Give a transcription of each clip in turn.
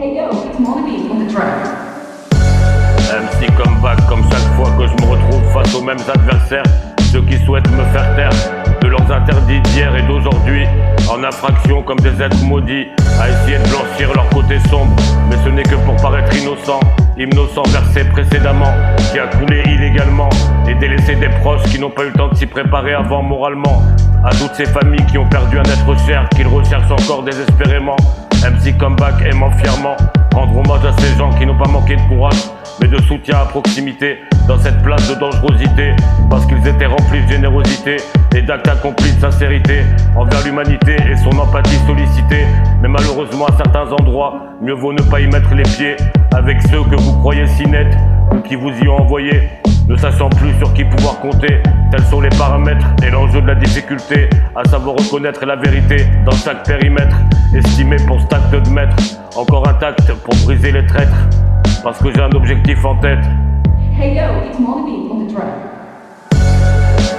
Hey yo, it's Monaby on the track. MC comeback comme chaque fois que je me retrouve face aux mêmes adversaires, ceux qui souhaitent me faire taire de leurs interdits d'hier et d'aujourd'hui, en infraction comme des êtres maudits, à essayer de blanchir leur côté sombre, mais ce n'est que pour paraître innocent, innocent versé précédemment, qui a coulé illégalement, et délaissé des proches qui n'ont pas eu le temps de s'y préparer avant moralement, à toutes ces familles qui ont perdu un être cher, qu'ils recherchent encore désespérément. MC comeback aimant fièrement rendre hommage à ces gens qui n'ont pas manqué de courage, mais de soutien à proximité, dans cette place de dangerosité, parce qu'ils étaient remplis de générosité et d'actes accomplis de sincérité envers l'humanité et son empathie sollicitée. Mais malheureusement à certains endroits, mieux vaut ne pas y mettre les pieds, avec ceux que vous croyez si nets ou qui vous y ont envoyé, ne sachant plus sur qui pouvoir compter. Tels sont les paramètres et l'enjeu de la difficulté, à savoir reconnaître la vérité dans chaque périmètre, estimé pour cet acte de maître, encore intact pour briser les traîtres, parce que j'ai un objectif en tête. Hey yo, it's Monaby on the track.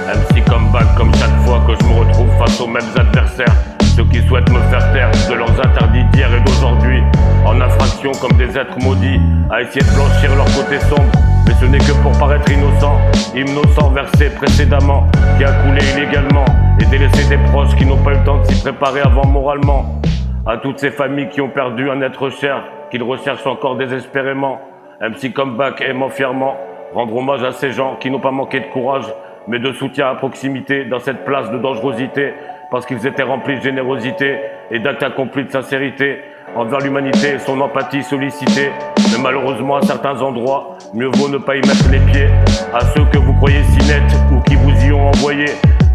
MC comeback comme chaque fois que je me retrouve face aux mêmes adversaires, ceux qui souhaitent me faire taire de leurs interdits d'hier et d'aujourd'hui, en infraction comme des êtres maudits, à essayer de blanchir leur côté sombre, mais ce n'est que pour paraître innocent versé précédemment, qui a coulé illégalement, et délaissé des proches qui n'ont pas eu le temps de s'y préparer avant moralement, à toutes ces familles qui ont perdu un être cher, qu'ils recherchent encore désespérément. MC comeback aimant fièrement rendre hommage à ces gens qui n'ont pas manqué de courage, mais de soutien à proximité dans cette place de dangerosité, parce qu'ils étaient remplis de générosité et d'actes accomplis de sincérité envers l'humanité et son empathie sollicitée. Mais malheureusement à certains endroits, mieux vaut ne pas y mettre les pieds, à ceux que vous croyez si nets ou qui vous y ont envoyé,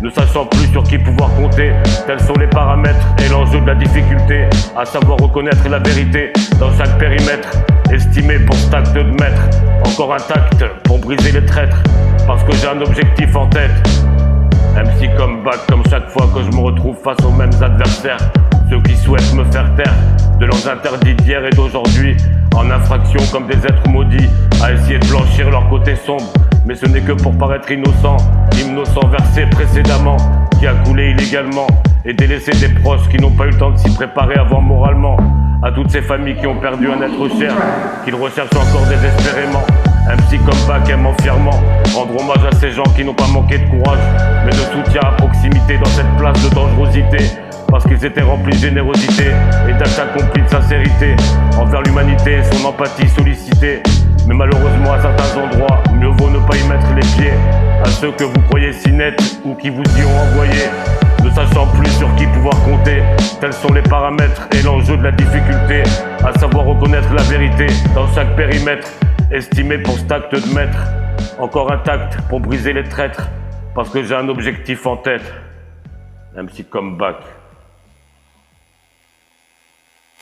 ne sachant plus sur qui pouvoir compter. Tels sont les paramètres et l'enjeu de la difficulté, à savoir reconnaître la vérité dans chaque périmètre, estimé pour cet acte de maître, encore intact pour briser les traîtres, parce que j'ai un objectif en tête. MC comeback comme chaque fois que je me retrouve face aux mêmes adversaires, ceux qui souhaitent me faire taire de leurs interdits d'hier et d'aujourd'hui, en infraction comme des êtres maudits, à essayer de blanchir leur côté sombre, mais ce n'est que pour paraître innocent versé précédemment, qui a coulé illégalement, et délaissé des proches qui n'ont pas eu le temps de s'y préparer avant moralement, à toutes ces familles qui ont perdu un être cher, qu'ils recherchent encore désespérément. MC comeback aimant fièrement rendre hommage à ces gens qui n'ont pas manqué de courage, mais de soutien à proximité dans cette place de dangerosité, parce qu'ils étaient remplis de générosité et d'actes accomplis de sincérité envers l'humanité et son empathie sollicitée. Mais malheureusement à certains endroits, mieux vaut ne pas y mettre les pieds, à ceux que vous croyez si nets ou qui vous y ont envoyé, ne sachant plus sur qui pouvoir compter. Tels sont les paramètres et l'enjeu de la difficulté, à savoir reconnaître la vérité dans chaque périmètre, estimé pour cet acte de maître, encore intact pour briser les traîtres, parce que j'ai un objectif en tête. MC comeback.